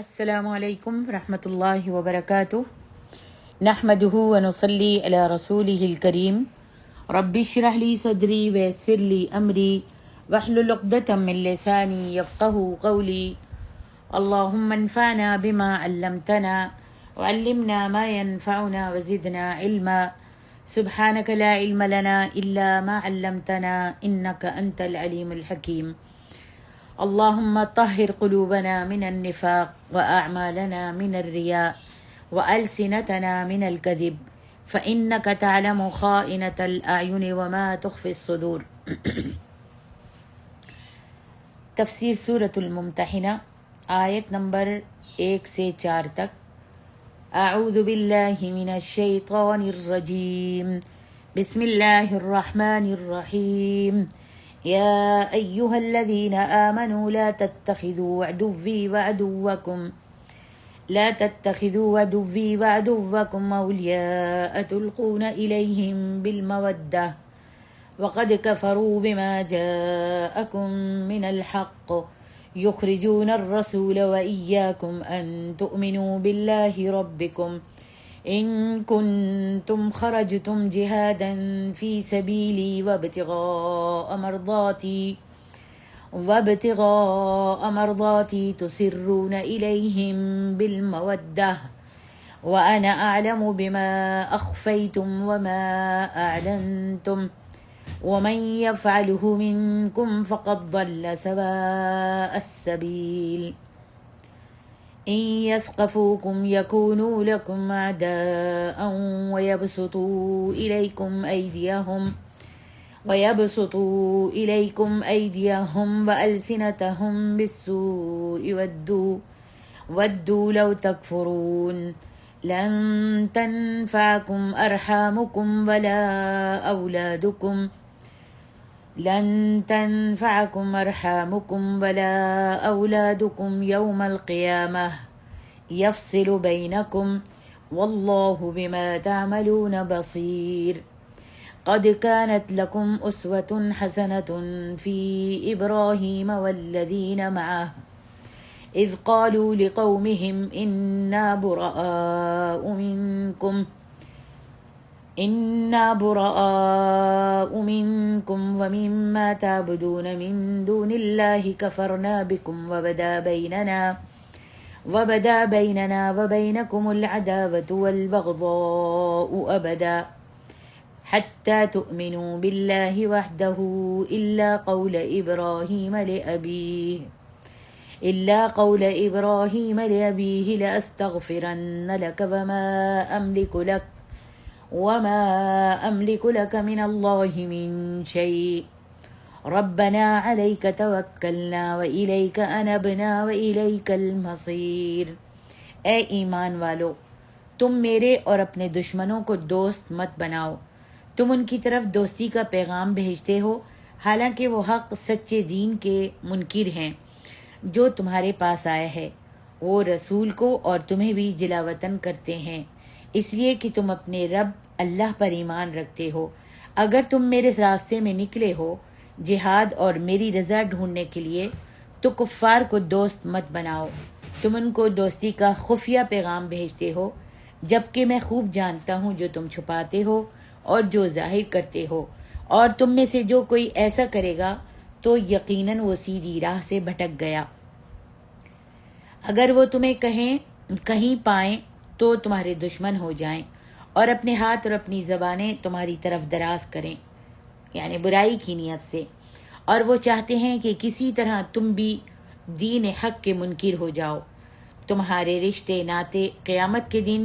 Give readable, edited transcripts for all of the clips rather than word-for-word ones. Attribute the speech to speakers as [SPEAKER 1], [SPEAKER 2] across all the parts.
[SPEAKER 1] السلام علیکم ورحمۃ اللہ وبرکاتہ نحمدہ ونصلی علی رسولہ الکریم رب اشرح لی صدری ویسر لی امری واحلل عقدۃ من لسانی یفقہوا قولی اللہم انفعنا بما علمتنا وعلمنا ما ينفعنا وزدنا علما سبحانک لا علم لنا الا ما علمتنا انک انت العلیم الحکیم اللهم طهر قلوبنا من النفاق وأعمالنا من الرياء وألسنتنا من الكذب فإنك تعلم خائنة الأعين وما تخفي الصدور. تفسیر سورة الممتحنہ آیت نمبر 1 سے 4 تک. اعوذ باللہ من الشیطان الرجیم بسم اللہ الرحمن الرحیم يا أيها الذين آمنوا لا تتخذوا عدوي وعدوكم أولياء تلقون إليهم بالمودة وقد كفروا بما جاءكم من الحق يخرجون الرسول وإياكم أن تؤمنوا بالله ربكم إن كنتم خرجتم جهادا في سبيلي وابتغاء مرضاتي تسرون إليهم بالمودة وأنا أعلم بما أخفيتم وما أعلنتم ومن يفعله منكم فقد ضل سواء السبيل إن يثقفوكم يكونوا لكم أعداء ويبسطوا إليكم أيديهم وألسنتهم بالسوء ودوا لو تكفرون لن تنفعكم أرحامكم ولا أولادكم يوم القيامة يفصل بينكم والله بما تعملون بصير. قد كانت لكم أسوة حسنة في إبراهيم والذين معه إذ قالوا لقومهم إنا براء منكم ومما تعبدون من دون الله كفرنا بكم وبدا بيننا وبينكم العداوة والبغضاء أبدا حتى تؤمنوا بالله وحده إلا قول إبراهيم لأبيه لأستغفرن لك وما أملك لك من الله من شيء ربنا عليك توكلنا وإليك أنبنا وإليك المصير. اے ایمان والو، تم میرے اور اپنے دشمنوں کو دوست مت بناؤ. تم ان کی طرف دوستی کا پیغام بھیجتے ہو حالانکہ وہ حق سچے دین کے منکر ہیں جو تمہارے پاس آیا ہے. وہ رسول کو اور تمہیں بھی جلا وطن کرتے ہیں اس لیے کہ تم اپنے رب اللہ پر ایمان رکھتے ہو. اگر تم میرے راستے میں نکلے ہو جہاد اور میری رضا ڈھونڈنے کے لیے تو کفار کو دوست مت بناؤ. تم ان کو دوستی کا خفیہ پیغام بھیجتے ہو جبکہ میں خوب جانتا ہوں جو تم چھپاتے ہو اور جو ظاہر کرتے ہو. اور تم میں سے جو کوئی ایسا کرے گا تو یقیناً وہ سیدھی راہ سے بھٹک گیا. اگر وہ تمہیں کہیں پائیں تو تمہارے دشمن ہو جائیں اور اپنے ہاتھ اور اپنی زبانیں تمہاری طرف دراز کریں، یعنی برائی کی نیت سے، اور وہ چاہتے ہیں کہ کسی طرح تم بھی دین حق کے منکر ہو جاؤ. تمہارے رشتے ناتے قیامت کے دن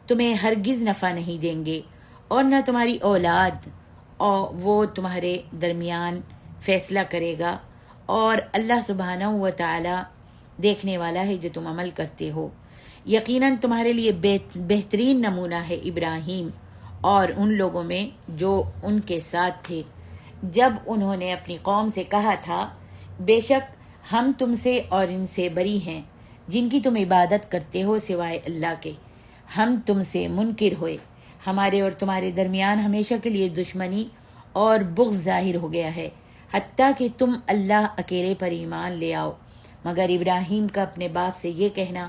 [SPEAKER 1] تمہیں ہرگز نفع نہیں دیں گے اور نہ تمہاری اولاد، اور وہ تمہارے درمیان فیصلہ کرے گا، اور اللہ سبحانہ و تعالی دیکھنے والا ہے جو تم عمل کرتے ہو. یقیناً تمہارے لیے بہترین نمونہ ہے ابراہیم اور ان لوگوں میں جو ان کے ساتھ تھے جب انہوں نے اپنی قوم سے کہا تھا بے شک ہم تم سے اور ان سے بری ہیں جن کی تم عبادت کرتے ہو سوائے اللہ کے. ہم تم سے منکر ہوئے، ہمارے اور تمہارے درمیان ہمیشہ کے لیے دشمنی اور بغض ظاہر ہو گیا ہے حتیٰ کہ تم اللہ اکیلے پر ایمان لے آؤ. مگر ابراہیم کا اپنے باپ سے یہ کہنا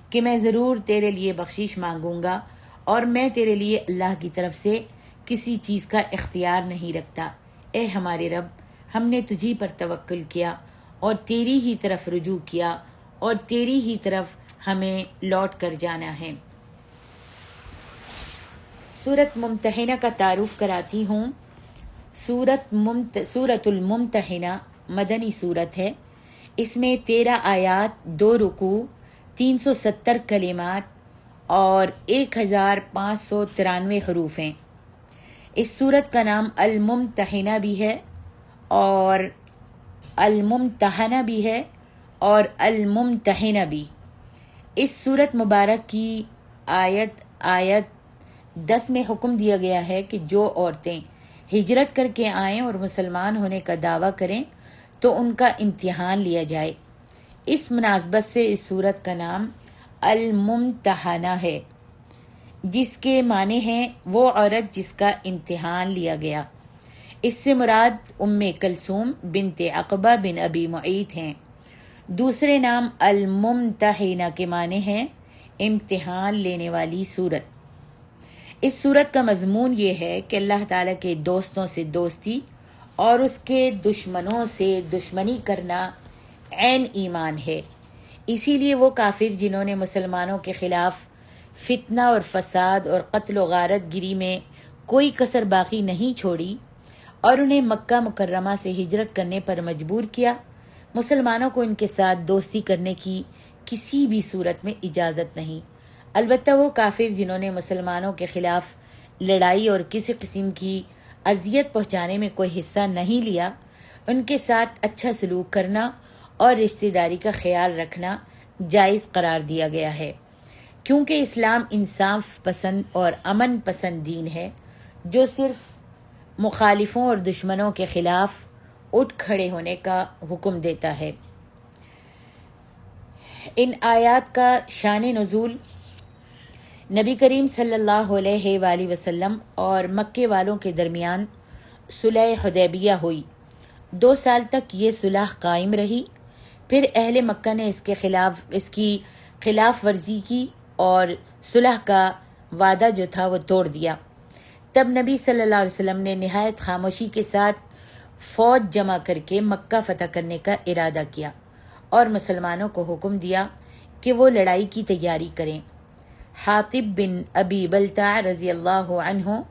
[SPEAKER 1] کہ میں ضرور تیرے لیے بخشش مانگوں گا اور میں تیرے لیے اللہ کی طرف سے کسی چیز کا اختیار نہیں رکھتا۔ اے ہمارے رب، ہم نے تجھی پر توکل کیا اور تیری ہی طرف رجوع کیا اور تیری ہی طرف ہمیں لوٹ کر جانا ہے۔ سورت ممتحنہ کا تعارف کراتی ہوں۔ سورت الممتحنہ مدنی سورت ہے۔ اس میں 13 آیات، 2 رکوع، 370 کلمات اور 1593 حروف ہیں۔ اس سورت کا نام الممتحنہ بھی ہے اور الممتحنہ بھی ہے اور الممتحنہ بھی۔ اس سورت مبارک کی آیت 10 میں حکم دیا گیا ہے کہ جو عورتیں ہجرت کر کے آئیں اور مسلمان ہونے کا دعویٰ کریں تو ان کا امتحان لیا جائے۔ اس مناسبت سے اس سورت کا نام الممتحنہ ہے، جس کے معنی ہیں وہ عورت جس کا امتحان لیا گیا۔ اس سے مراد ام کلثوم بنت عقبہ بن ابی معیط ہیں۔ دوسرے نام الممتحنہ کے معنی ہیں امتحان لینے والی سورت۔ اس سورت کا مضمون یہ ہے کہ اللہ تعالیٰ کے دوستوں سے دوستی اور اس کے دشمنوں سے دشمنی کرنا عین ایمان ہے۔ اسی لیے وہ کافر جنہوں نے مسلمانوں کے خلاف فتنہ اور فساد اور قتل و غارت گری میں کوئی کسر باقی نہیں چھوڑی اور انہیں مکہ مکرمہ سے ہجرت کرنے پر مجبور کیا، مسلمانوں کو ان کے ساتھ دوستی کرنے کی کسی بھی صورت میں اجازت نہیں۔ البتہ وہ کافر جنہوں نے مسلمانوں کے خلاف لڑائی اور کسی قسم کی اذیت پہنچانے میں کوئی حصہ نہیں لیا، ان کے ساتھ اچھا سلوک کرنا اور رشتہ داری کا خیال رکھنا جائز قرار دیا گیا ہے، کیونکہ اسلام انصاف پسند اور امن پسند دین ہے جو صرف مخالفوں اور دشمنوں کے خلاف اٹھ کھڑے ہونے کا حکم دیتا ہے۔ ان آیات کا شان نزول نبی کریم صلی اللہ علیہ وآلہ وسلم اور مکے والوں کے درمیان صلح حدیبیہ ہوئی۔ 2 سال تک یہ صلح قائم رہی، پھر اہل مکہ نے اس کی خلاف ورزی کی اور صلح کا وعدہ جو تھا وہ توڑ دیا۔ تب نبی صلی اللہ علیہ وسلم نے نہایت خاموشی کے ساتھ فوج جمع کر کے مکہ فتح کرنے کا ارادہ کیا اور مسلمانوں کو حکم دیا کہ وہ لڑائی کی تیاری کریں۔ حاطب بن ابی بلتع رضی اللہ عنہ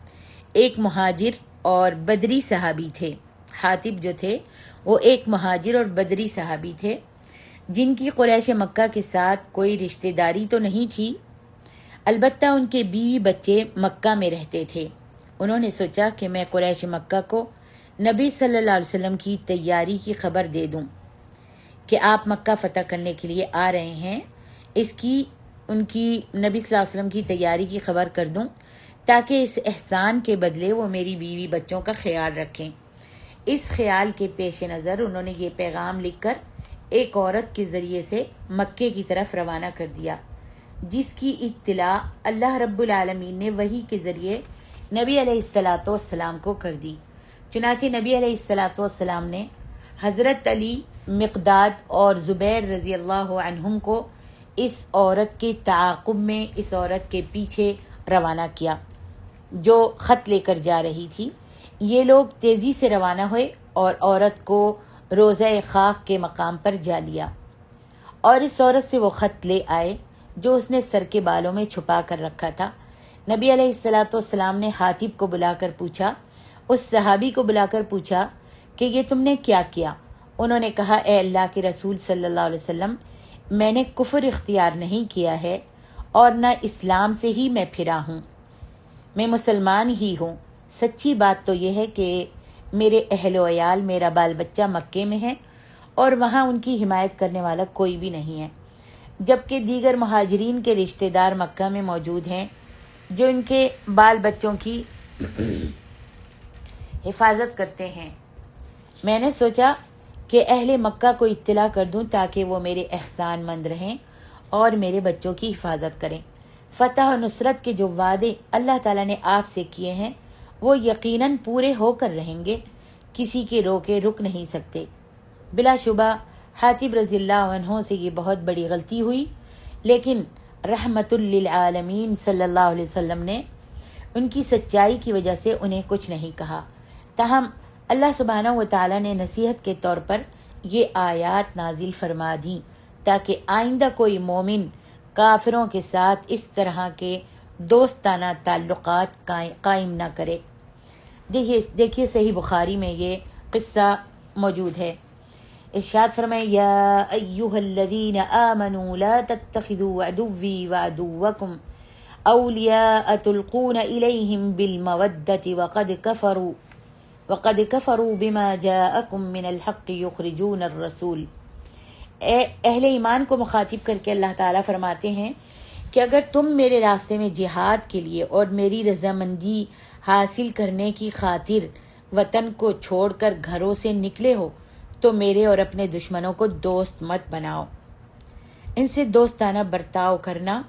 [SPEAKER 1] ایک مہاجر اور بدری صحابی تھے۔ حاطب جو تھے وہ ایک مہاجر اور بدری صحابی تھے جن کی قریش مکہ کے ساتھ کوئی رشتہ داری تو نہیں تھی، البتہ ان کے بیوی بچے مکہ میں رہتے تھے۔ انہوں نے سوچا کہ میں قریش مکہ کو نبی صلی اللہ علیہ وسلم کی تیاری کی خبر دے دوں کہ آپ مکہ فتح کرنے کے لیے آ رہے ہیں، ان کی نبی صلی اللہ علیہ وسلم کی تیاری کی خبر کر دوں تاکہ اس احسان کے بدلے وہ میری بیوی بچوں کا خیال رکھیں۔ اس خیال کے پیش نظر انہوں نے یہ پیغام لکھ کر ایک عورت کے ذریعے سے مکے کی طرف روانہ کر دیا، جس کی اطلاع اللہ رب العالمین نے وحی کے ذریعے نبی علیہ السلام کو کر دی۔ چنانچہ نبی علیہ السلام نے حضرت علی، مقداد اور زبیر رضی اللہ عنہم کو اس عورت کے تعاقب میں اس عورت کے پیچھے روانہ کیا جو خط لے کر جا رہی تھی۔ یہ لوگ تیزی سے روانہ ہوئے اور عورت کو روضہ خاک کے مقام پر جا لیا اور اس عورت سے وہ خط لے آئے جو اس نے سر کے بالوں میں چھپا کر رکھا تھا۔ نبی علیہ السلام نے حاطب کو بلا کر پوچھا، اس صحابی کو بلا کر پوچھا کہ یہ تم نے کیا کیا؟ انہوں نے کہا، اے اللہ کے رسول صلی اللہ علیہ وسلم، میں نے کفر اختیار نہیں کیا ہے اور نہ اسلام سے ہی میں پھرا ہوں، میں مسلمان ہی ہوں۔ سچی بات تو یہ ہے کہ میرے اہل و عیال، میرا بال بچہ مکے میں ہے اور وہاں ان کی حمایت کرنے والا کوئی بھی نہیں ہے، جبکہ دیگر مہاجرین کے رشتہ دار مکہ میں موجود ہیں جو ان کے بال بچوں کی حفاظت کرتے ہیں۔ میں نے سوچا کہ اہل مکہ کو اطلاع کر دوں تاکہ وہ میرے احسان مند رہیں اور میرے بچوں کی حفاظت کریں۔ فتح و نصرت کے جو وعدے اللہ تعالیٰ نے آپ سے کیے ہیں وہ یقیناً پورے ہو کر رہیں گے، کسی کے روکے رک نہیں سکتے۔ بلا شبہ حاطب رضی اللہ عنہ سے یہ بہت بڑی غلطی ہوئی، لیکن رحمت للعالمین صلی اللہ علیہ وسلم نے ان کی سچائی کی وجہ سے انہیں کچھ نہیں کہا، تاہم اللہ سبحانہ و تعالیٰ نے نصیحت کے طور پر یہ آیات نازل فرما دیں تاکہ آئندہ کوئی مومن کافروں کے ساتھ اس طرح کے دوستانہ تعلقات قائم نہ کرے۔ دیکھیے صحیح بخاری میں یہ قصہ موجود ہے۔ ارشاد فرمائے یا ایہا الذین آمنوا لا تتخذوا عدوی وعدوکم اولیاء تلقون الیہم بالمودۃ وقد کفروا بما جاءکم من الحق یخرجون الرسول۔ اہل ایمان کو مخاطب کر کے اللہ تعالیٰ فرماتے ہیں کہ اگر تم میرے راستے میں جہاد کے لیے اور میری رضامندی حاصل کرنے کی خاطر وطن کو چھوڑ کر گھروں سے نکلے ہو تو میرے اور اپنے دشمنوں کو دوست مت بناؤ۔ ان سے دوستانہ برتاؤ کرنا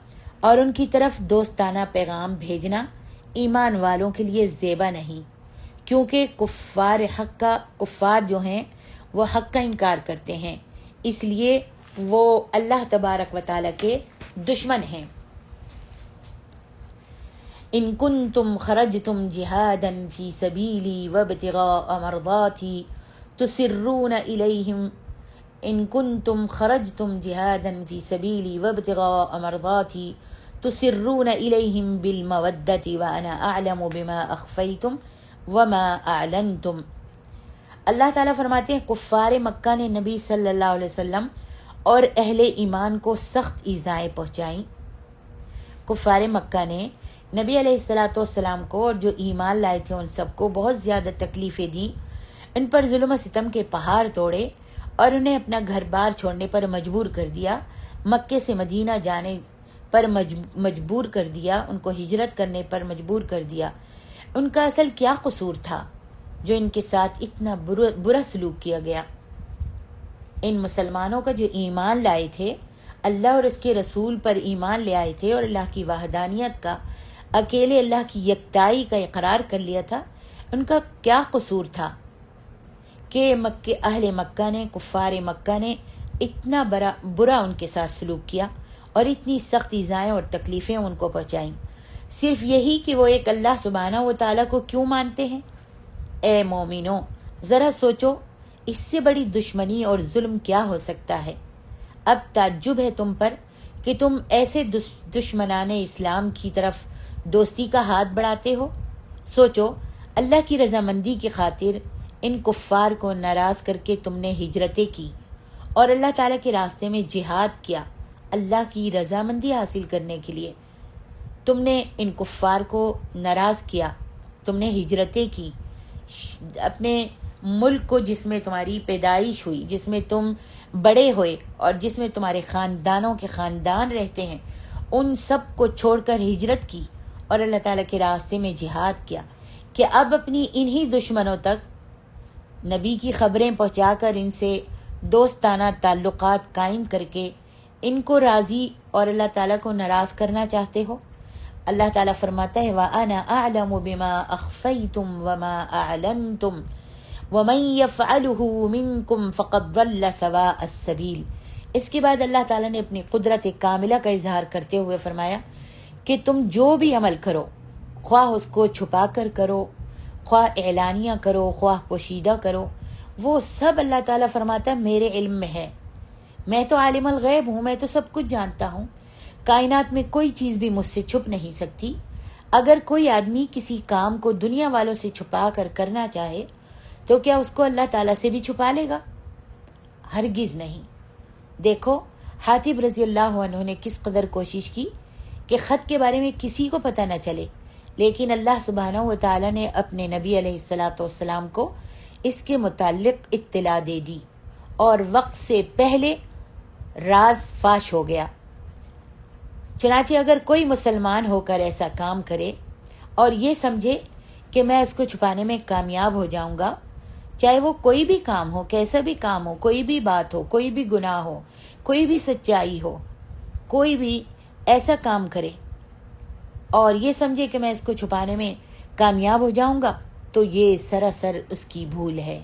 [SPEAKER 1] اور ان کی طرف دوستانہ پیغام بھیجنا ایمان والوں کے لیے زیبا نہیں، کیونکہ کفار جو ہیں وہ حق کا انکار کرتے ہیں، اس لیے وہ اللہ تبارک و تعالیٰ کے دشمن ہیں۔ ان کنتم خرجتم جہادا فی سبیلی وابتغاء مرضاتی تسرون الیہم ان کنتم خرجتم جہادا فی سبیلی وابتغاء مرضاتی تسرون الیہم بالمودۃ وانا اعلم بما اخفیتم وما اعلنتم۔ اللہ تعالیٰ فرماتے ہیں کفار مکہ نے نبی صلی اللہ علیہ وسلم اور اہل ایمان کو سخت ایذائیں پہنچائیں۔ کفار مکہ نے نبی علیہ السلام کو اور جو ایمان لائے تھے ان سب کو بہت زیادہ تکلیفیں دیں، ان پر ظلم و ستم کے پہاڑ توڑے اور انہیں اپنا گھر بار چھوڑنے پر مجبور کر دیا، مکے سے مدینہ جانے پر مجبور کر دیا، ان کو ہجرت کرنے پر مجبور کر دیا۔ ان کا اصل کیا قصور تھا جو ان کے ساتھ اتنا برا سلوک کیا گیا؟ ان مسلمانوں کا جو ایمان لائے تھے، اللہ اور اس کے رسول پر ایمان لے آئے تھے اور اللہ کی وحدانیت کا، اکیلے اللہ کی یکتائی کا اقرار کر لیا تھا، ان کا کیا قصور تھا کہ اہل مکہ نے، کفار مکہ نے اتنا برا ان کے ساتھ سلوک کیا اور اتنی سخت ایذائیں اور تکلیفیں ان کو پہنچائیں؟ صرف یہی کہ وہ ایک اللہ سبحانہ و تعالیٰ کو کیوں مانتے ہیں؟ اے مومنوں، ذرا سوچو اس سے بڑی دشمنی اور ظلم کیا ہو سکتا ہے؟ اب تعجب ہے تم پر کہ تم ایسے دشمنان اسلام کی طرف دوستی کا ہاتھ بڑھاتے ہو۔ سوچو اللہ کی رضامندی کی خاطر ان کفار کو ناراض کر کے تم نے ہجرتیں کی اور اللہ تعالیٰ کے راستے میں جہاد کیا، اللہ کی رضامندی حاصل کرنے کے لیے تم نے ان کفار کو ناراض کیا، تم نے ہجرتیں کی، اپنے ملک کو جس میں تمہاری پیدائش ہوئی، جس میں تم بڑے ہوئے اور جس میں تمہارے خاندانوں کے خاندان رہتے ہیں، ان سب کو چھوڑ کر ہجرت کی اور اللہ تعالیٰ کے راستے میں جہاد کیا، کہ اب اپنی انہی دشمنوں تک نبی کی خبریں پہنچا کر ان سے دوستانہ تعلقات قائم کر کے ان کو راضی اور اللہ تعالیٰ کو ناراض کرنا چاہتے ہو؟ اللہ تعالیٰ فرماتا ہے وَأَنَا أَعْلَمُ بِمَا أَخْفَيْتُمْ وَمَا أَعْلَنْتُمْ وَمَنْ يَفْعَلُهُ مِنْكُمْ فَقَدْ ضَلَّ سَوَاءَ السَّبِيلِ۔ اس کے بعد اللہ تعالیٰ نے اپنی قدرت کاملہ کا اظہار کرتے ہوئے فرمایا کہ تم جو بھی عمل کرو، خواہ اس کو چھپا کر کرو، خواہ اعلانیہ کرو، خواہ پوشیدہ کرو، وہ سب اللہ تعالیٰ فرماتا ہے میرے علم میں ہے۔ میں تو عالم الغیب ہوں، میں تو سب کچھ جانتا ہوں، کائنات میں کوئی چیز بھی مجھ سے چھپ نہیں سکتی۔ اگر کوئی آدمی کسی کام کو دنیا والوں سے چھپا کر کرنا چاہے تو کیا اس کو اللہ تعالیٰ سے بھی چھپا لے گا؟ ہرگز نہیں۔ دیکھو حاتب رضی اللہ عنہ نے کس قدر کوشش کی کہ خط کے بارے میں کسی کو پتہ نہ چلے، لیکن اللہ سبحانہ و تعالیٰ نے اپنے نبی علیہ السلام کو اس کے متعلق اطلاع دے دی اور وقت سے پہلے راز فاش ہو گیا۔ چنانچہ اگر کوئی مسلمان ہو کر ایسا کام کرے اور یہ سمجھے کہ میں اس کو چھپانے میں کامیاب ہو جاؤں گا، چاہے وہ کوئی بھی کام ہو، کیسا بھی کام ہو، کوئی بھی بات ہو، کوئی بھی گناہ ہو، کوئی بھی سچائی ہو، کوئی بھی ایسا کام کرے اور یہ سمجھے کہ میں اس کو چھپانے میں کامیاب ہو جاؤں گا، تو یہ سراسر اس کی بھول ہے۔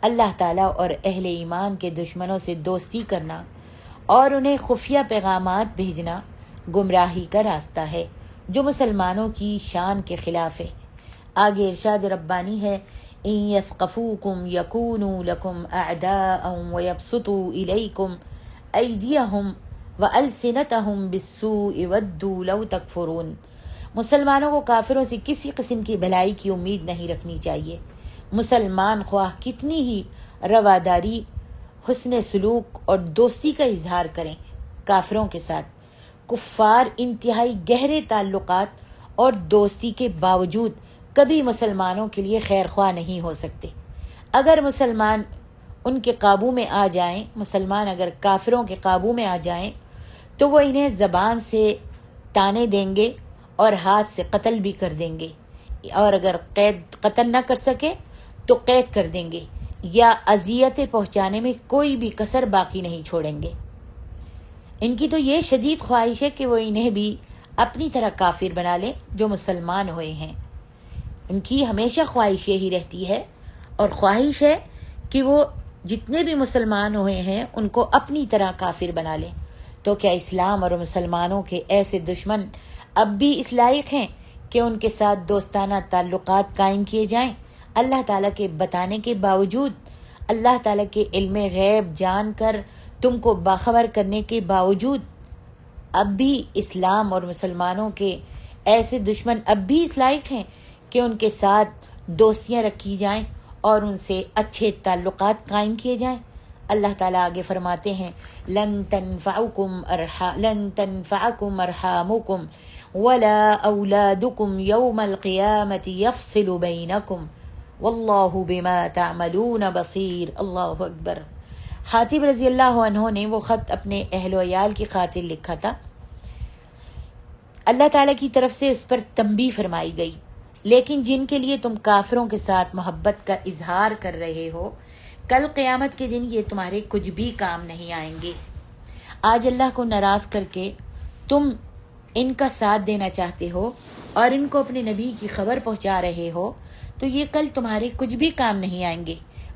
[SPEAKER 1] اللہ تعالیٰ اور اہل ایمان کے دشمنوں سے دوستی کرنا اور انہیں خفیہ پیغامات بھیجنا گمراہی کا راستہ ہے جو مسلمانوں کی شان کے خلاف ہے۔ آگے ارشاد ربانی ہے، ان یثقفوکم یکونوا لکم اعداء ویبسطوا الیکم ایدیہم والسنتہم بالسوء ودوا لو تکفرون۔ مسلمانوں کو کافروں سے کسی قسم کی بھلائی کی امید نہیں رکھنی چاہیے۔ مسلمان خواہ کتنی ہی رواداری، حسن سلوک اور دوستی کا اظہار کریں کافروں کے ساتھ، کفار انتہائی گہرے تعلقات اور دوستی کے باوجود کبھی مسلمانوں کے لیے خیر خواہ نہیں ہو سکتے۔ اگر مسلمان ان کے قابو میں آ جائیں، مسلمان اگر کافروں کے قابو میں آ جائیں تو وہ انہیں زبان سے تانے دیں گے اور ہاتھ سے قتل بھی کر دیں گے، اور اگر قتل نہ کر سکے تو قید کر دیں گے، یا اذیتیں پہنچانے میں کوئی بھی کسر باقی نہیں چھوڑیں گے۔ ان کی تو یہ شدید خواہش ہے کہ وہ انہیں بھی اپنی طرح کافر بنا لیں جو مسلمان ہوئے ہیں۔ ان کی ہمیشہ خواہش یہی رہتی ہے، اور خواہش ہے کہ وہ جتنے بھی مسلمان ہوئے ہیں ان کو اپنی طرح کافر بنا لیں۔ تو کیا اسلام اور مسلمانوں کے ایسے دشمن اب بھی اس لائق ہیں کہ ان کے ساتھ دوستانہ تعلقات قائم کیے جائیں؟ اللہ تعالیٰ کے بتانے کے باوجود، اللہ تعالیٰ کے علم غیب جان کر تم کو باخبر کرنے کے باوجود اب بھی اسلام اور مسلمانوں کے ایسے دشمن اب بھی اس لائق ہیں کہ ان کے ساتھ دوستیاں رکھی جائیں اور ان سے اچھے تعلقات قائم کیے جائیں؟ اللہ تعالیٰ آگے فرماتے ہیں، لن تنفعکم ارحامکم ولا اولادکم یوم القیامت یفصل بینکم واللہ بما تعملون بصیر۔ اللہ اکبر۔ حاتب رضی اللہ عنہ نے وہ خط اپنے اہل و عیال کی خاطر لکھا تھا۔ اللہ تعالیٰ کی طرف سے اس پر تنبیہ فرمائی گئی، لیکن جن کے لیے تم کافروں کے ساتھ محبت کا اظہار کر رہے ہو، کل قیامت کے دن یہ تمہارے کچھ بھی کام نہیں آئیں گے۔ آج اللہ کو ناراض کر کے تم ان کا ساتھ دینا چاہتے ہو اور ان کو اپنے نبی کی خبر پہنچا رہے ہو، تو یہ کل تمہارے کچھ بھی کام نہیں آئیں گے،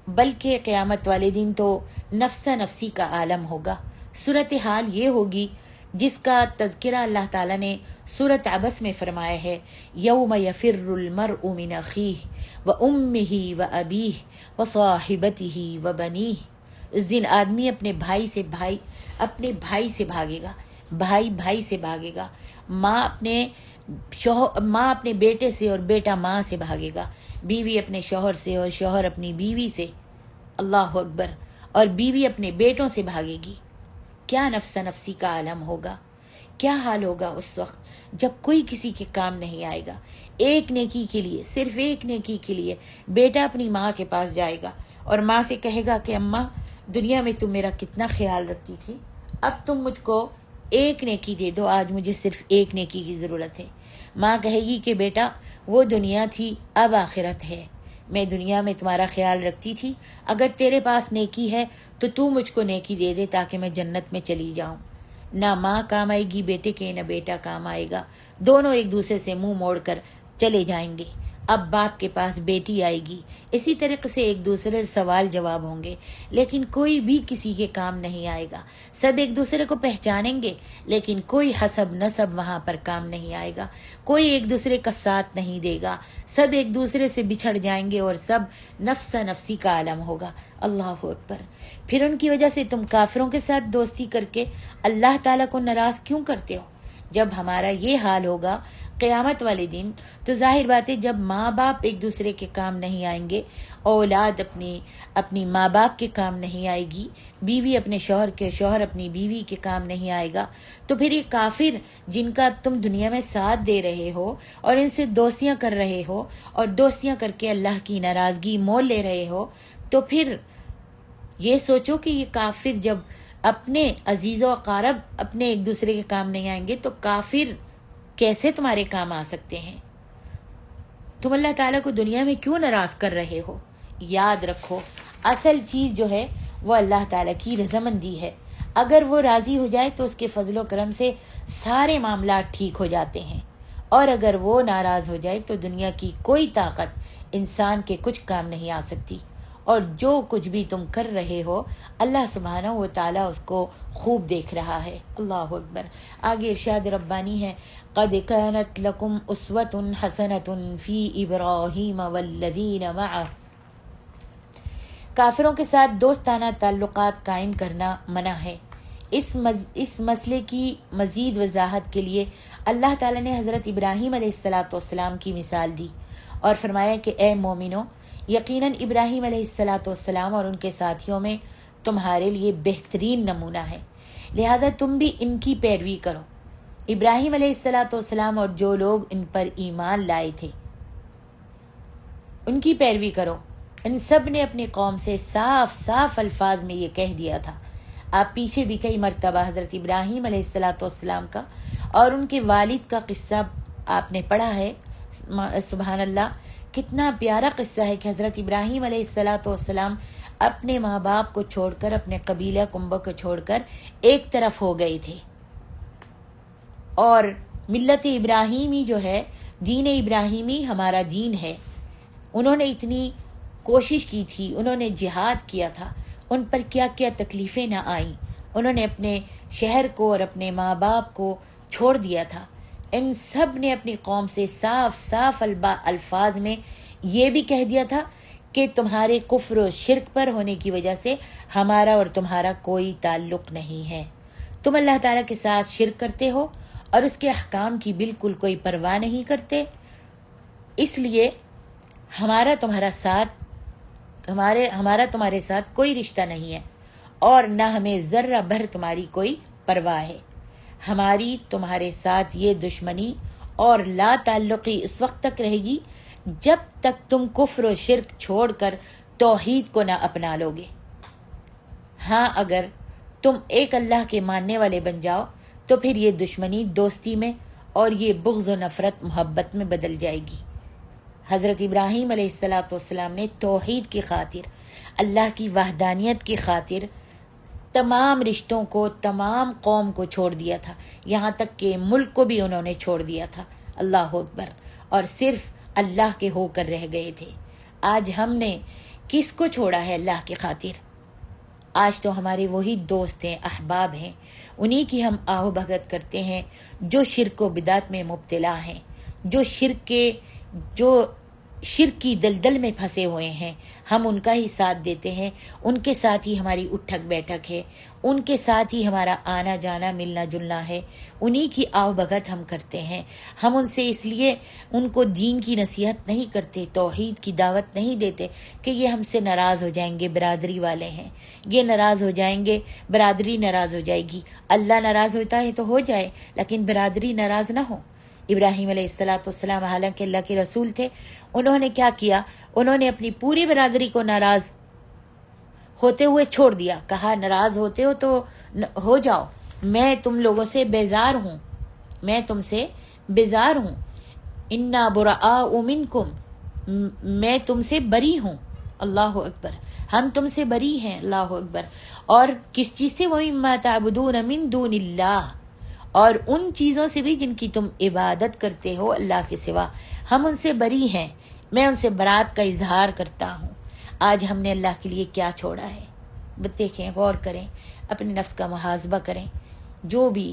[SPEAKER 1] بلکہ قیامت والے دن تو نفسا نفسی کا عالم ہوگا۔ صورتحال یہ ہوگی جس کا تذکرہ اللہ تعالیٰ نے سورۃ عبس میں فرمایا ہے، یوم یفر المرء من اخیہ وامہ وابیہ وصاحبتہ وبنیہ۔ اس دن آدمی اپنے بھائی سے بھاگے گا، بھائی بھائی سے بھاگے گا، ماں اپنے بیٹے سے اور بیٹا ماں سے بھاگے گا، بیوی اپنے شوہر سے اور شوہر اپنی بیوی سے، اللہ اکبر، اور بیوی اپنے بیٹوں سے بھاگے گی۔ کیا نفسا نفسی کا عالم ہوگا، کیا حال ہوگا اس وقت جب کوئی کسی کے کام نہیں آئے گا۔ ایک نیکی کے لیے، صرف ایک نیکی کے لیے بیٹا اپنی ماں کے پاس جائے گا اور ماں سے کہے گا کہ اماں، دنیا میں تم میرا کتنا خیال رکھتی تھی، اب تم مجھ کو ایک نیکی دے دو، آج مجھے صرف ایک نیکی کی ضرورت ہے۔ ماں کہے گی کہ بیٹا وہ دنیا تھی، اب آخرت ہے، میں دنیا میں تمہارا خیال رکھتی تھی، اگر تیرے پاس نیکی ہے تو مجھ کو نیکی دے دے تاکہ میں جنت میں چلی جاؤں۔ نہ ماں کام آئے گی بیٹے کے، نہ بیٹا کام آئے گا، دونوں ایک دوسرے سے منہ موڑ کر چلے جائیں گے۔ اب باپ کے پاس بیٹی آئے گی، اسی طریقے سے ایک دوسرے سے سوال جواب ہوں گے، لیکن کوئی بھی کسی کے کام نہیں آئے گا۔ سب ایک دوسرے کو پہچانیں گے لیکن کوئی حسب نسب وہاں پر کام نہیں آئے گا، کوئی ایک دوسرے کا ساتھ نہیں دے گا، سب ایک دوسرے سے بچھڑ جائیں گے اور سب نفسا نفسی کا عالم ہوگا۔ اللہ اکبر۔ پھر ان کی وجہ سے تم کافروں کے ساتھ دوستی کر کے اللہ تعالیٰ کو ناراض کیوں کرتے ہو؟ جب ہمارا یہ حال ہوگا قیامت والے دن تو ظاہر بات ہے جب ماں باپ ایک دوسرے کے کام نہیں آئیں گے، اولاد اپنی ماں باپ کے کام نہیں آئے گی، بیوی اپنے شوہر اپنی بیوی کے کام نہیں آئے گا، تو پھر یہ کافر جن کا تم دنیا میں ساتھ دے رہے ہو اور ان سے دوستیاں کر رہے ہو اور دوستیاں کر کے اللہ کی ناراضگی مول لے رہے ہو، تو پھر یہ سوچو کہ یہ کافر جب اپنے عزیز و اقارب اپنے ایک دوسرے کے کام نہیں آئیں گے تو کافر کیسے تمہارے کام آ سکتے ہیں؟ تم اللہ تعالیٰ کو دنیا میں کیوں ناراض کر رہے ہو؟ یاد رکھو، اصل چیز جو ہے وہ اللہ تعالیٰ کی رضامندی ہے۔ اگر وہ راضی ہو جائے تو اس کے فضل و کرم سے سارے معاملات ٹھیک ہو جاتے ہیں، اور اگر وہ ناراض ہو جائے تو دنیا کی کوئی طاقت انسان کے کچھ کام نہیں آ سکتی۔ اور جو کچھ بھی تم کر رہے ہو اللہ سبحانہ و تعالیٰ اس کو خوب دیکھ رہا ہے۔ اللہ اکبر۔ آگے ارشاد ربانی ہے، قد كانت لكم اسوة حسنة في ابراہیم والذین معه۔ کافروں کے ساتھ دوستانہ تعلقات قائم کرنا منع ہے۔ اس مسئلے کی مزید وضاحت کے لیے اللہ تعالیٰ نے حضرت ابراہیم علیہ السلام کی مثال دی اور فرمایا کہ اے مومنو، یقیناً ابراہیم علیہ السلام اور ان کے ساتھیوں میں تمہارے لیے بہترین نمونہ ہے، لہذا تم بھی ان کی پیروی کرو۔ ابراہیم علیہ السلام اور جو لوگ ان پر ایمان لائے تھے ان کی پیروی کرو۔ ان سب نے اپنی قوم سے صاف صاف الفاظ میں یہ کہہ دیا تھا۔ آپ پیچھے بھی کئی مرتبہ حضرت ابراہیم علیہ السلام کا اور ان کے والد کا قصہ آپ نے پڑھا ہے۔ سبحان اللہ، کتنا پیارا قصہ ہے کہ حضرت ابراہیم علیہ السلام اپنے ماں باپ کو چھوڑ کر، اپنے قبیلہ کنبہ کو چھوڑ کر ایک طرف ہو گئے تھے، اور ملت ابراہیمی جو ہے، دین ابراہیمی ہمارا دین ہے۔ انہوں نے اتنی کوشش کی تھی، انہوں نے جہاد کیا تھا، ان پر کیا کیا تکلیفیں نہ آئیں۔ انہوں نے اپنے شہر کو اور اپنے ماں باپ کو چھوڑ دیا تھا۔ ان سب نے اپنی قوم سے صاف صاف الفاظ میں یہ بھی کہہ دیا تھا کہ تمہارے کفر و شرک پر ہونے کی وجہ سے ہمارا اور تمہارا کوئی تعلق نہیں ہے۔ تم اللہ تعالیٰ کے ساتھ شرک کرتے ہو اور اس کے احکام کی بالکل کوئی پرواہ نہیں کرتے، اس لیے ہمارا تمہارے ساتھ کوئی رشتہ نہیں ہے اور نہ ہمیں ذرہ بھر تمہاری کوئی پرواہ ہے۔ ہماری تمہارے ساتھ یہ دشمنی اور لا تعلقی اس وقت تک رہے گی جب تک تم کفر و شرک چھوڑ کر توحید کو نہ اپنا لو گے۔ ہاں، اگر تم ایک اللہ کے ماننے والے بن جاؤ تو پھر یہ دشمنی دوستی میں اور یہ بغض و نفرت محبت میں بدل جائے گی۔ حضرت ابراہیم علیہ السلام نے توحید کی خاطر، اللہ کی وحدانیت کی خاطر تمام رشتوں کو، تمام قوم کو چھوڑ دیا تھا، یہاں تک کہ ملک کو بھی انہوں نے چھوڑ دیا تھا۔ اللہ اکبر، اور صرف اللہ کے ہو کر رہ گئے تھے۔ آج ہم نے کس کو چھوڑا ہے اللہ کی خاطر؟ آج تو ہمارے وہی دوست ہیں، احباب ہیں، انہی کی ہم آہو بھگت کرتے ہیں جو شرک و بدعت میں مبتلا ہیں، جو شرک کی دلدل میں پھنسے ہوئے ہیں۔ ہم ان کا ہی ساتھ دیتے ہیں، ان کے ساتھ ہی ہماری اٹھک بیٹھک ہے، ان کے ساتھ ہی ہمارا آنا جانا ملنا جلنا ہے، انہی کی آو بھگت ہم کرتے ہیں۔ ہم ان سے اس لیے ان کو دین کی نصیحت نہیں کرتے، توحید کی دعوت نہیں دیتے کہ یہ ہم سے ناراض ہو جائیں گے، برادری والے ہیں، یہ ناراض ہو جائیں گے، برادری ناراض ہو جائے گی۔ اللہ ناراض ہوتا ہے تو ہو جائے، لیکن برادری ناراض نہ ہو۔ ابراہیم علیہ السلام حالانکہ اللہ کے رسول تھے، انہوں نے کیا کیا؟ انہوں نے اپنی پوری برادری کو ناراض ہوتے ہوئے چھوڑ دیا، کہا ناراض ہوتے ہو تو ہو جاؤ، میں تم لوگوں سے بیزار ہوں، میں تم سے بیزار ہوں، انا براء منکم، میں تم سے بری ہوں۔ اللہ اکبر، ہم تم سے بری ہیں۔ اللہ اکبر، اور کس چیز سے؟ وَمِمَّا تَعْبُدُونَ مِن دُونِ اللَّهِ، اور ان چیزوں سے بھی جن کی تم عبادت کرتے ہو اللہ کے سوا، ہم ان سے بری ہیں، میں ان سے برات کا اظہار کرتا ہوں۔ آج ہم نے اللہ کے لیے کیا چھوڑا ہے؟ دیکھیں، غور کریں، اپنے نفس کا محاسبہ کریں۔ جو بھی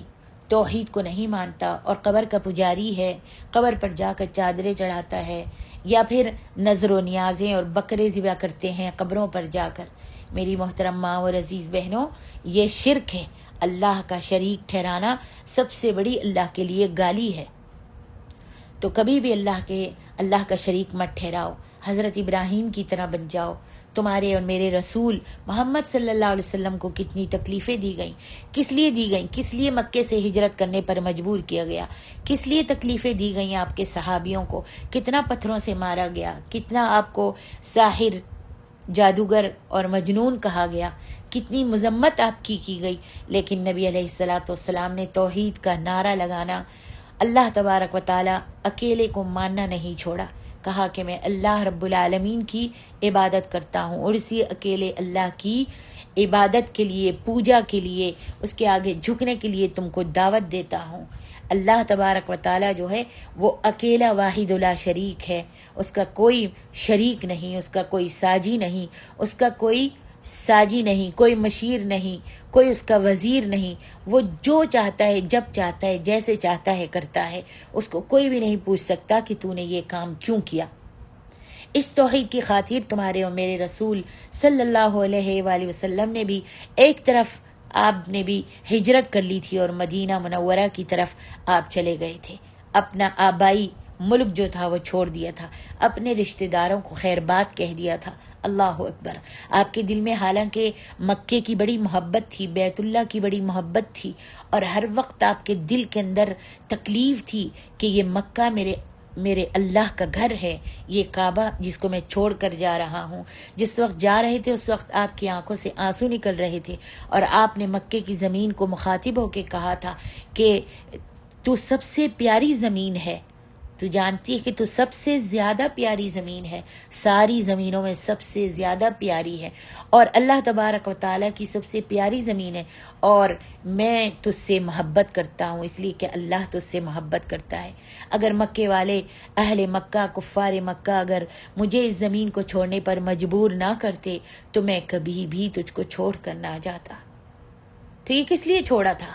[SPEAKER 1] توحید کو نہیں مانتا اور قبر کا پجاری ہے، قبر پر جا کر چادریں چڑھاتا ہے، یا پھر نظر و نیازیں اور بکرے ذبح کرتے ہیں قبروں پر جا کر، میری محترم ماں اور عزیز بہنوں، یہ شرک ہے۔ اللہ کا شریک ٹھہرانا سب سے بڑی اللہ کے لیے گالی ہے۔ تو کبھی بھی اللہ کا شریک مت ٹھہراؤ، حضرت ابراہیم کی طرح بن جاؤ۔ تمہارے اور میرے رسول محمد صلی اللہ علیہ وسلم کو کتنی تکلیفیں دی گئیں، کس لیے دی گئیں؟ کس لیے مکے سے ہجرت کرنے پر مجبور کیا گیا؟ کس لیے تکلیفیں دی گئیں آپ کے صحابیوں کو؟ کتنا پتھروں سے مارا گیا، کتنا آپ کو ساحر، جادوگر اور مجنون کہا گیا، کتنی مذمت آپ کی گئی، لیکن نبی علیہ السلام نے توحید کا نعرہ لگانا، اللہ تبارک و تعالی اکیلے کو ماننا نہیں چھوڑا۔ کہا کہ میں اللہ رب العالمین کی عبادت کرتا ہوں اور اسی اکیلے اللہ کی عبادت کے لیے، پوجا کے لیے، اس کے آگے جھکنے کے لیے تم کو دعوت دیتا ہوں۔ اللہ تبارک و تعالیٰ جو ہے وہ اکیلا واحد لا شریک ہے، اس کا کوئی شریک نہیں، اس کا کوئی ساجی نہیں، اس کا کوئی ساجی نہیں، کوئی مشیر نہیں، کوئی اس کا وزیر نہیں۔ وہ جو چاہتا ہے، جب چاہتا ہے، جیسے چاہتا ہے کرتا ہے، اس کو کوئی بھی نہیں پوچھ سکتا کہ تو نے یہ کام کیوں کیا۔ اس توحید کی خاطر تمہارے اور میرے رسول صلی اللہ علیہ وآلہ وسلم نے بھی ایک طرف آپ نے بھی ہجرت کر لی تھی اور مدینہ منورہ کی طرف آپ چلے گئے تھے، اپنا آبائی ملک جو تھا وہ چھوڑ دیا تھا، اپنے رشتہ داروں کو خیر بات کہہ دیا تھا۔ اللہ اکبر۔ آپ کے دل میں حالانکہ مکے کی بڑی محبت تھی، بیت اللہ کی بڑی محبت تھی، اور ہر وقت آپ کے دل کے اندر تکلیف تھی کہ یہ مکہ میرے اللہ کا گھر ہے، یہ کعبہ جس کو میں چھوڑ کر جا رہا ہوں۔ جس وقت جا رہے تھے اس وقت آپ کی آنکھوں سے آنسو نکل رہے تھے، اور آپ نے مکے کی زمین کو مخاطب ہو کے کہا تھا کہ تو سب سے پیاری زمین ہے، تو جانتی ہے کہ تو سب سے زیادہ پیاری زمین ہے، ساری زمینوں میں سب سے زیادہ پیاری ہے، اور اللہ تبارک و تعالیٰ کی سب سے پیاری زمین ہے، اور میں تجھ سے محبت کرتا ہوں اس لیے کہ اللہ تجھ سے محبت کرتا ہے۔ اگر مکے والے اہل مکہ، کفار مکہ اگر مجھے اس زمین کو چھوڑنے پر مجبور نہ کرتے تو میں کبھی بھی تجھ کو چھوڑ کر نہ جاتا۔ تو یہ کس لیے چھوڑا تھا؟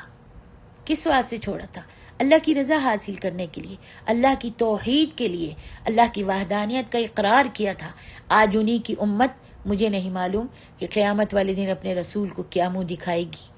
[SPEAKER 1] کس واسطے چھوڑا تھا؟ اللہ کی رضا حاصل کرنے کے لیے، اللہ کی توحید کے لیے، اللہ کی وحدانیت کا اقرار کیا تھا۔ آج انہی کی امت، مجھے نہیں معلوم کہ قیامت والے دن اپنے رسول کو کیا منہ دکھائے گی،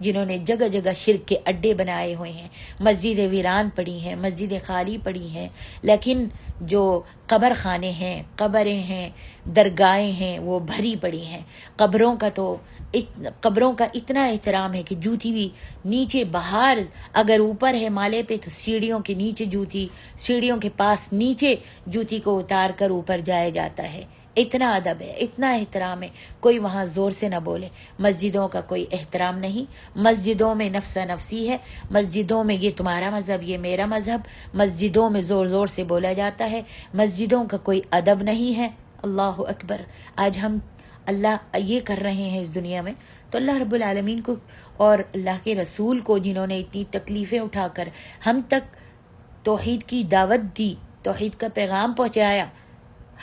[SPEAKER 1] جنہوں نے جگہ جگہ شرک کے اڈے بنائے ہوئے ہیں، مسجدیں ویران پڑی ہیں، مسجدیں خالی پڑی ہیں، لیکن جو قبر خانے ہیں، قبریں ہیں، درگاہیں ہیں، وہ بھری پڑی ہیں۔ قبروں کا اتنا احترام ہے کہ جوتی بھی نیچے، باہر اگر اوپر ہے مالے پہ تو سیڑھیوں کے نیچے جوتی، سیڑھیوں کے پاس نیچے جوتی کو اتار کر اوپر جایا جاتا ہے۔ اتنا ادب ہے، اتنا احترام ہے، کوئی وہاں زور سے نہ بولے۔ مسجدوں کا کوئی احترام نہیں، مسجدوں میں نفسا نفسی ہے، مسجدوں میں یہ تمہارا مذہب، یہ میرا مذہب، مسجدوں میں زور زور سے بولا جاتا ہے، مسجدوں کا کوئی ادب نہیں ہے۔ اللہ اکبر۔ آج ہم اللہ یہ کر رہے ہیں اس دنیا میں، تو اللہ رب العالمین کو اور اللہ کے رسول کو، جنہوں نے اتنی تکلیفیں اٹھا کر ہم تک توحید کی دعوت دی، توحید کا پیغام پہنچایا،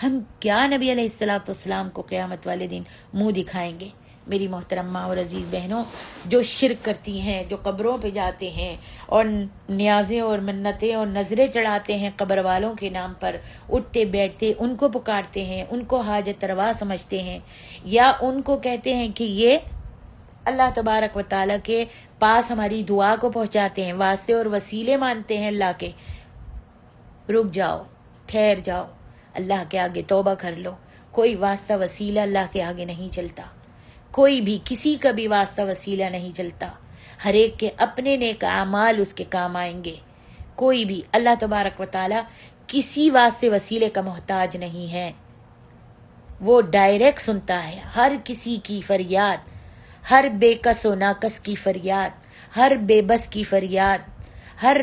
[SPEAKER 1] ہم کیا نبی علیہ السلام کو قیامت والے دن منہ دکھائیں گے؟ میری محترمہ اور عزیز بہنوں، جو شرک کرتی ہیں، جو قبروں پہ جاتے ہیں اور نیازیں اور منتیں اور نظریں چڑھاتے ہیں قبر والوں کے نام پر، اٹھتے بیٹھتے ان کو پکارتے ہیں، ان کو حاجت روا سمجھتے ہیں، یا ان کو کہتے ہیں کہ یہ اللہ تبارک و تعالیٰ کے پاس ہماری دعا کو پہنچاتے ہیں، واسطے اور وسیلے مانتے ہیں اللہ کے۔ رک جاؤ، ٹھہر جاؤ، اللہ کے آگے توبہ کر لو۔ کوئی واسطہ وسیلہ اللہ کے آگے نہیں چلتا، کوئی بھی کسی کا بھی واسطہ وسیلہ نہیں چلتا۔ ہر ایک کے اپنے نیک اعمال اس کے کام آئیں گے۔ کوئی بھی اللہ تبارک و تعالیٰ کسی واسطے وسیلے کا محتاج نہیں ہے، وہ ڈائریکٹ سنتا ہے ہر کسی کی فریاد، ہر بے کس و ناکس کی فریاد، ہر بے بس کی فریاد، ہر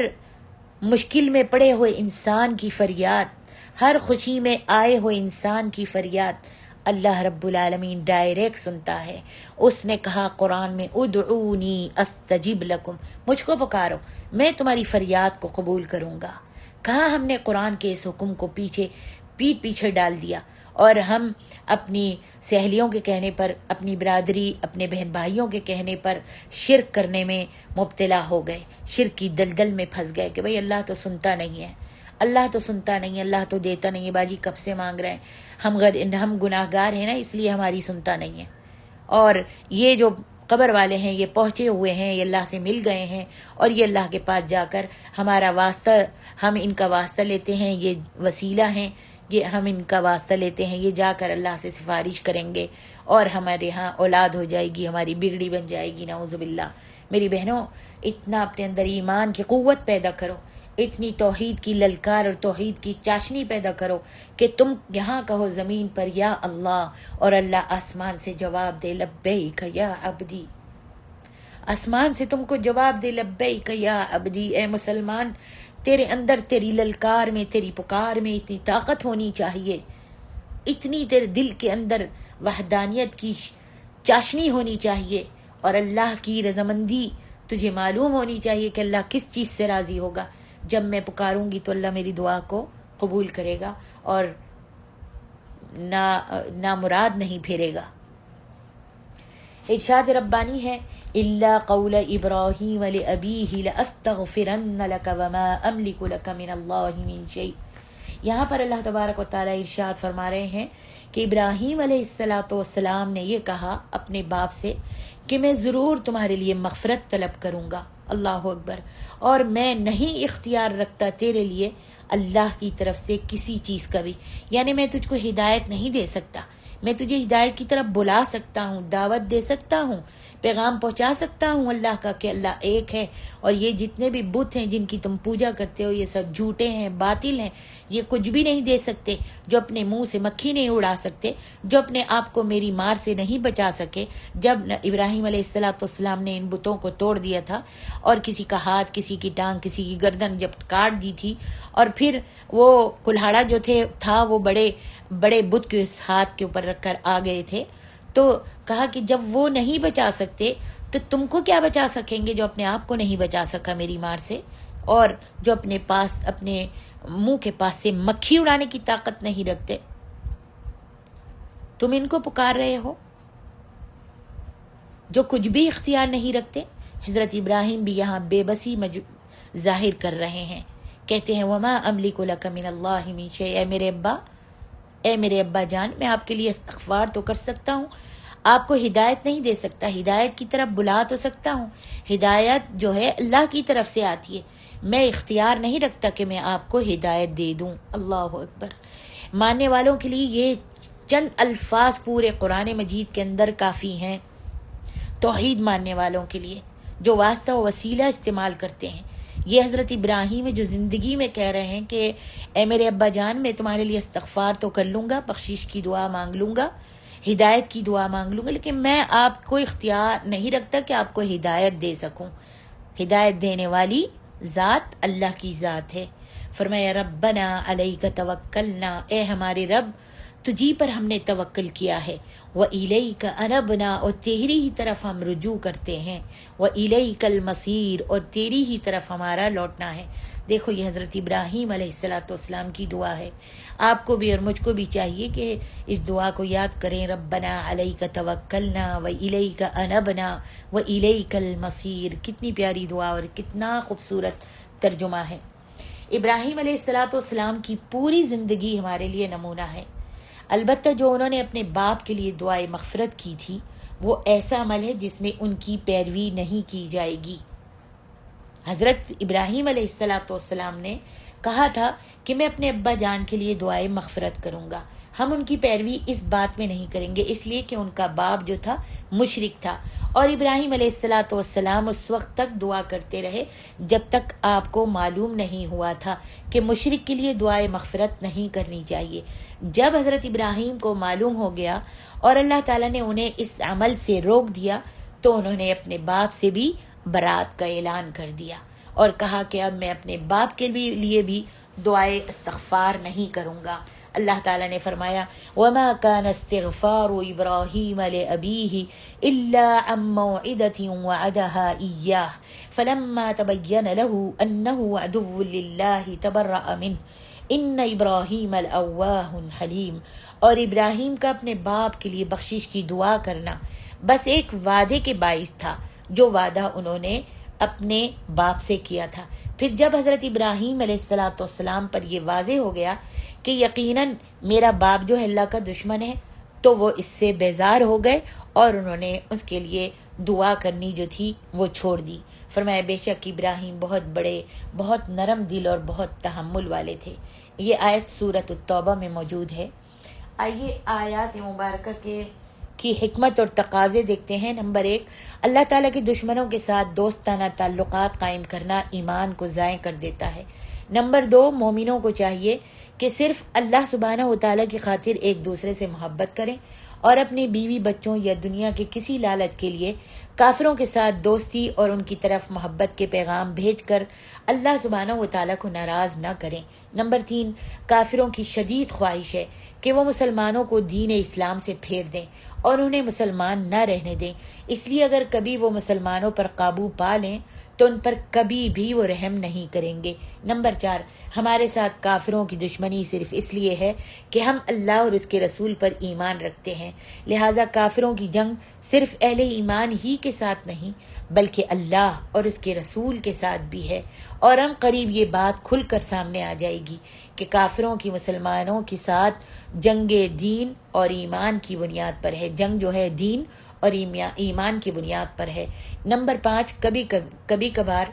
[SPEAKER 1] مشکل میں پڑے ہوئے انسان کی فریاد، ہر خوشی میں آئے ہوئے انسان کی فریاد اللہ رب العالمین ڈائریکٹ سنتا ہے۔ اس نے کہا قرآن میں ادعونی استجب لکم، مجھ کو پکارو میں تمہاری فریاد کو قبول کروں گا۔ کہاں ہم نے قرآن کے اس حکم کو پیٹ پیچھے ڈال دیا، اور ہم اپنی سہیلیوں کے کہنے پر، اپنی برادری، اپنے بہن بھائیوں کے کہنے پر شرک کرنے میں مبتلا ہو گئے، شرک کی دلدل میں پھنس گئے کہ بھئی اللہ تو سنتا نہیں ہے، اللہ تو سنتا نہیں ہے، اللہ تو دیتا نہیں ہے، باجی کب سے مانگ رہے ہیں، ہم گناہگار ہیں نا اس لیے ہماری سنتا نہیں ہے۔ اور یہ جو قبر والے ہیں یہ پہنچے ہوئے ہیں، یہ اللہ سے مل گئے ہیں، اور یہ اللہ کے پاس جا کر ہمارا واسطہ، ہم ان کا واسطہ لیتے ہیں، یہ وسیلہ ہیں، یہ ہم ان کا واسطہ لیتے ہیں، یہ جا کر اللہ سے سفارش کریں گے اور ہمارے ہاں اولاد ہو جائے گی، ہماری بگڑی بن جائے گی، نعوذ باللہ۔ میری بہنوں، اتنا اپنے اندر ایمان کی قوت پیدا کرو، اتنی توحید کی للکار اور توحید کی چاشنی پیدا کرو کہ تم یہاں کہو زمین پر یا اللہ، اور اللہ آسمان سے جواب دے لبیک یا عبدی، آسمان سے تم کو جواب دے لبیک یا عبدی۔ اے مسلمان، تیرے اندر، تیری للکار میں، تیری پکار میں اتنی طاقت ہونی چاہیے، اتنی تیرے دل کے اندر وحدانیت کی چاشنی ہونی چاہیے، اور اللہ کی رضامندی تجھے معلوم ہونی چاہیے کہ اللہ کس چیز سے راضی ہوگا۔ جب میں پکاروں گی تو اللہ میری دعا کو قبول کرے گا اور نامراد نہیں پھیرے گا۔ ارشاد ربانی ہے، الا قول ابراہیم لابیہ لاستغفرن لک وما املک لک من اللہ من شیء۔ یہاں پر اللہ تبارک و تعالی ارشاد فرما رہے ہیں کہ ابراہیم علیہ السلام نے یہ کہا اپنے باپ سے کہ میں ضرور تمہارے لیے مغفرت طلب کروں گا، اللہ اکبر، اور میں نہیں اختیار رکھتا تیرے لیے اللہ کی طرف سے کسی چیز کا بھی، یعنی میں تجھ کو ہدایت نہیں دے سکتا، میں تجھے ہدایت کی طرف بلا سکتا ہوں، دعوت دے سکتا ہوں، پیغام پہنچا سکتا ہوں اللہ کا کہ اللہ ایک ہے، اور یہ جتنے بھی بت ہیں جن کی تم پوجا کرتے ہو یہ سب جھوٹے ہیں، باطل ہیں، یہ کچھ بھی نہیں دے سکتے، جو اپنے منہ سے مکھی نہیں اڑا سکتے، جو اپنے آپ کو میری مار سے نہیں بچا سکے۔ جب ابراہیم علیہ السلام نے ان بتوں کو توڑ دیا تھا اور کسی کا ہاتھ، کسی کی ٹانگ، کسی کی گردن جب کاٹ دی تھی، اور پھر وہ کلہاڑا جو تھا وہ بڑے بڑے بت کے ہاتھ کے اوپر رکھ کر آ گئے تھے، تو کہا کہ جب وہ نہیں بچا سکتے تو تم کو کیا بچا سکیں گے جو اپنے آپ کو نہیں بچا سکا میری مار سے، اور جو اپنے پاس اپنے منہ کے پاس سے مکھی اڑانے کی طاقت نہیں رکھتے، تم ان کو پکار رہے ہو جو کچھ بھی اختیار نہیں رکھتے۔ حضرت ابراہیم بھی یہاں بے بسی ظاہر کر رہے ہیں، کہتے ہیں وما املک لک من اللہ من شیء، اے میرے ابا جان، میں آپ کے لیے استغفار تو کر سکتا ہوں، آپ کو ہدایت نہیں دے سکتا، ہدایت کی طرف بلا تو سکتا ہوں، ہدایت جو ہے اللہ کی طرف سے آتی ہے، میں اختیار نہیں رکھتا کہ میں آپ کو ہدایت دے دوں۔ اللہ اکبر۔ ماننے والوں کے لیے یہ چند الفاظ پورے قرآن مجید کے اندر کافی ہیں، توحید ماننے والوں کے لیے جو واسطہ و وسیلہ استعمال کرتے ہیں۔ یہ حضرت ابراہیم جو زندگی میں کہہ رہے ہیں کہ اے میرے ابا جان، میں تمہارے لیے استغفار تو کر لوں گا، بخشش کی دعا مانگ لوں گا، ہدایت کی دعا مانگ لوں گا، لیکن میں آپ کو اختیار نہیں رکھتا کہ آپ کو ہدایت دے سکوں۔ ہدایت دینے والی ذات اللہ کی ذات ہے۔ فرمایا ربنا علیک توکلنا، اے ہمارے رب تجھی پر ہم نے توکل کیا ہے، وَإِلَيْكَ أَنَبْنَا، اور تیری ہی طرف ہم رجوع کرتے ہیں، وَإِلَيْكَ الْمَصِيرُ، اور تیری ہی طرف ہمارا لوٹنا ہے۔ دیکھو یہ حضرت ابراہیم علیہ السلام کی دعا ہے، آپ کو بھی اور مجھ کو بھی چاہیے کہ اس دعا کو یاد کریں، ربنا علیک توکلنا وَإِلَيْكَ أَنَبْنَا وَإِلَيْكَ الْمَصِيرُ۔ کتنی پیاری دعا اور کتنا خوبصورت ترجمہ ہے۔ ابراہیم علیہ السلام کی پوری زندگی ہمارے لیے نمونہ ہے، البتہ جو انہوں نے اپنے باپ کے لیے دعائے مغفرت کی تھی وہ ایسا عمل ہے جس میں ان کی پیروی نہیں کی جائے گی۔ حضرت ابراہیم علیہ السلام نے کہا تھا کہ میں اپنے ابا جان کے لیے دعائے مغفرت کروں گا، ہم ان کی پیروی اس بات میں نہیں کریں گے، اس لیے کہ ان کا باپ جو تھا مشرک تھا، اور ابراہیم علیہ السلام اس وقت تک دعا کرتے رہے جب تک آپ کو معلوم نہیں ہوا تھا کہ مشرک کے لیے دعائے مغفرت نہیں کرنی چاہیے۔ جب حضرت ابراہیم کو معلوم ہو گیا اور اللہ تعالیٰ نے انہیں اس عمل سے روک دیا تو انہوں نے اپنے باپ سے بھی برات کا اعلان کر دیا اور کہا کہ اب میں اپنے باپ کے لیے بھی دعائے استغفار نہیں کروں گا۔ اللہ تعالیٰ نے فرمایا وَمَا كَانَ اسْتِغْفَارُ إِبْرَاهِيمَ لِأَبِيهِ إِلَّا عَن مَّوْعِدَةٍ وَعَدَهَا إِيَّاهُ فَلَمَّا تَبَيَّنَ لَهُ أَنَّهُ عَدُوٌّ لِلَّهِ تَبَرَّأَ مِنْهُ ان ابراہیم الاواہ حلیم۔ اور ابراہیم کا اپنے باپ کے لیے بخشش کی دعا کرنا بس ایک وعدے کے باعث تھا، جو وعدہ انہوں نے اپنے باپ سے کیا تھا۔ پھر جب حضرت ابراہیم علیہ السلام پر یہ واضح ہو گیا کہ یقیناً میرا باپ جو ہے اللہ کا دشمن ہے، تو وہ اس سے بیزار ہو گئے اور انہوں نے اس کے لیے دعا کرنی جو تھی وہ چھوڑ دی۔ فرمایا بے شک ابراہیم بہت بڑے، بہت نرم دل اور بہت تحمل والے تھے۔ یہ آیت سورۃ التوبہ میں موجود ہے۔ آئیے آیات مبارکہ کی حکمت اور تقاضے دیکھتے ہیں۔ نمبر 1، اللہ تعالیٰ کے دشمنوں کے ساتھ دوستانہ تعلقات قائم کرنا ایمان کو ضائع کر دیتا ہے۔ نمبر 2، مومنوں کو چاہیے کہ صرف اللہ سبحانہ و تعالیٰ کی خاطر ایک دوسرے سے محبت کریں اور اپنے بیوی بچوں یا دنیا کے کسی لالچ کے لیے کافروں کے ساتھ دوستی اور ان کی طرف محبت کے پیغام بھیج کر اللہ سبحانہ و تعالیٰ کو ناراض نہ کریں۔ نمبر 3، کافروں کی شدید خواہش ہے کہ وہ مسلمانوں کو دین اسلام سے پھیر دیں اور انہیں مسلمان نہ رہنے دیں، اس لیے اگر کبھی وہ مسلمانوں پر قابو پا لیں تو ان پر کبھی بھی وہ رحم نہیں کریں گے۔ نمبر 4، ہمارے ساتھ کافروں کی دشمنی صرف اس لیے ہے کہ ہم اللہ اور اس کے رسول پر ایمان رکھتے ہیں، لہٰذا کافروں کی جنگ صرف اہل ایمان ہی کے ساتھ نہیں بلکہ اللہ اور اس کے رسول کے ساتھ بھی ہے، اور ان قریب یہ بات کھل کر سامنے آ جائے گی کہ کافروں کی مسلمانوں کے ساتھ جنگ دین اور ایمان کی بنیاد پر ہے، جنگ جو ہے دین اور ایمان کی بنیاد پر ہے۔ نمبر 5، کبھی کبھار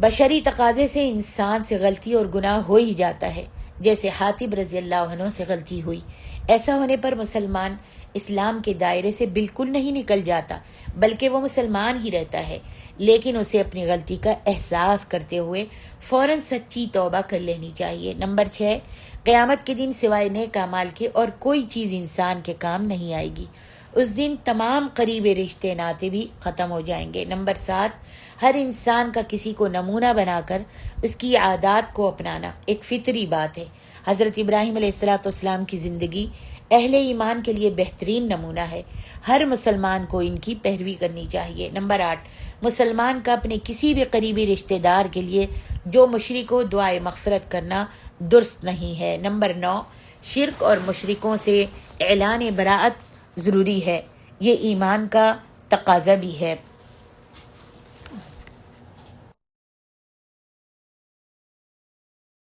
[SPEAKER 1] بشری تقاضے سے انسان سے غلطی اور گناہ ہو ہی جاتا ہے، جیسے حاتب رضی اللہ عنہ سے غلطی ہوئی۔ ایسا ہونے پر مسلمان اسلام کے دائرے سے بالکل نہیں نکل جاتا بلکہ وہ مسلمان ہی رہتا ہے، لیکن اسے اپنی غلطی کا احساس کرتے ہوئے فوراً سچی توبہ کر لینی چاہیے۔ نمبر 6، قیامت کے دن سوائے نیک اعمال کے اور کوئی چیز انسان کے کام نہیں آئے گی۔ اس دن تمام قریبی رشتے ناطے بھی ختم ہو جائیں گے۔ نمبر 7، ہر انسان کا کسی کو نمونہ بنا کر اس کی عادات کو اپنانا ایک فطری بات ہے۔ حضرت ابراہیم علیہ السلام کی زندگی اہل ایمان کے لیے بہترین نمونہ ہے، ہر مسلمان کو ان کی پیروی کرنی چاہیے۔ نمبر 8، مسلمان کا اپنے کسی بھی قریبی رشتہ دار کے لیے جو مشرک ہو دعائے مغفرت کرنا درست نہیں ہے۔ نمبر 9، شرک اور مشرکوں سے اعلان براءت ضروری ہے، یہ ایمان کا تقاضا بھی ہے۔